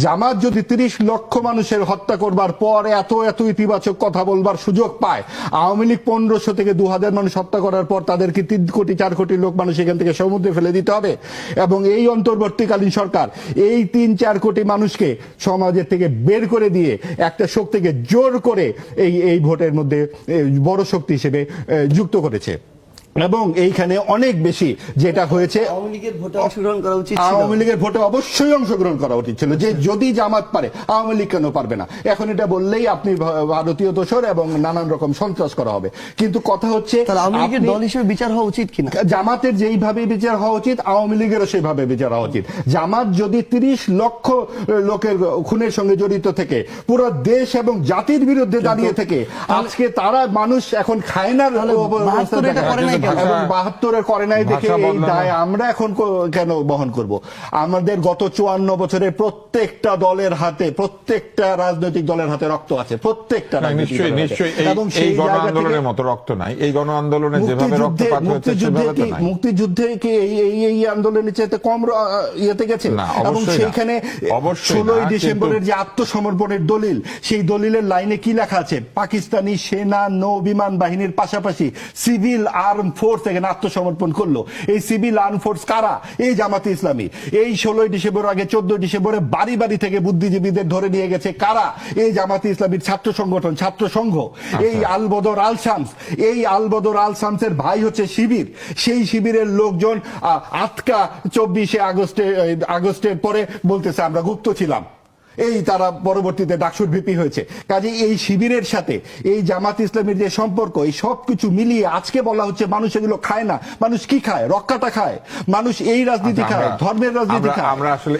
জামাত যদি 30 লক্ষ মানুষের হত্যা করবার পর এত এত ইতিবাচক কথা বলবার সুযোগ পায়, আওয়ামী লীগ 1500 থেকে 2000 মানুষ হত্যা করার পর তাদেরকে 3 কোটি 4 কোটি লোক মানুষ এখান থেকে সমুদ্রে ফেলে দিতে হবে, এবং এই অন্তর্বর্তীকালীন সরকার এই 3-4 কোটি মানুষকে সমাজের থেকে বের করে দিয়ে একটা শক্তিকে জোর করে এই ভোটের মধ্যে বড় শক্তি হিসেবে যুক্ত করেছে। এবং এইখানে অনেক বেশি যেটা হয়েছে, আওয়ামী লীগের ভোটে অংশগ্রহণ করা উচিত, আওয়ামী লীগের ভোটে অবশ্যই অংশগ্রহণ করা উচিত ছিল। যে যদি জামাত পারে আওয়ামী লীগ কেন পারবে না? এখন এটা বললেই আপনি ভারতীয় দোসর এবং নানান রকম সন্ত্রাস করা হবে। কিন্তু কথা হচ্ছে আওয়ামী লীগের দল হিসেবে বিচার হওয়া উচিত কিনা? জামাতের যেইভাবে বিচার হওয়া উচিত আওয়ামী লীগেরও সেইভাবে বিচার হওয়া উচিত। জামাত যদি 30 লক্ষ লোকের খুনের সঙ্গে জড়িত থেকে পুরো দেশ এবং জাতির বিরুদ্ধে দাঁড়িয়ে থেকে আজকে তারা মানুষ এখন খায় না, এবং 72-এর করে নাই দেখে এই দায় আমরা এখন কেন বহন করব? আমাদের গত 54 বছরের প্রত্যেকটা দলের হাতে, প্রত্যেকটা রাজনৈতিক দলের হাতে রক্ত আছে, প্রত্যেকটা। নিশ্চয়ই এই গণ আন্দোলনের মতো রক্ত নাই। এই গণ আন্দোলনে যেভাবে রক্তপাত হয়েছে সেভাবে তো নাই। মুক্তিযুদ্ধে কি এই আন্দোলনের চেয়ে কম ইয়েতে গেছে? এবং সেইখানে 16ই ডিসেম্বরের যে আত্মসমর্পণের দলিল, সেই দলিলের লাইনে কি লেখা আছে? পাকিস্তানি সেনা নৌ বিমান বাহিনীর পাশাপাশি সিভিল আর্ম ফোর্স এখানে আত্মসমর্পণ করলো। এই সিভিল আর্ম ফোর্স কারা? এই জামাতে ইসলামী। এই 16ই ডিসেম্বর আগে 14 ডিসেম্বরে বাড়ি বাড়ি থেকে বুদ্ধিজীবীদের ধরে নিয়ে গেছে কারা? এই জামাতে ইসলামীর ছাত্র সংগঠন, ছাত্র সংঘ। এই আলবদর আল শামস, এই আলবদর আল শামসের ভাই হচ্ছে শিবির। সেই শিবিরের লোকজন আজকা 24শে আগস্টের পরে বলতেছে আমরা গুপ্ত ছিলাম। এই তারা পরবর্তীতে ডাকসুর ভিপি হয়েছে। কাজে এই শিবিরের সাথে এই জামাত ইসলামের যে সম্পর্ক, এই সবকিছু মিলিয়ে আজকে বলা হচ্ছে মানুষ এগুলো খায় না। মানুষ কি খায়? রক্কাটা খায়। মানুষ এই রাজনীতি খায়, ধর্মের রাজনীতি খায়। আমরা আসলে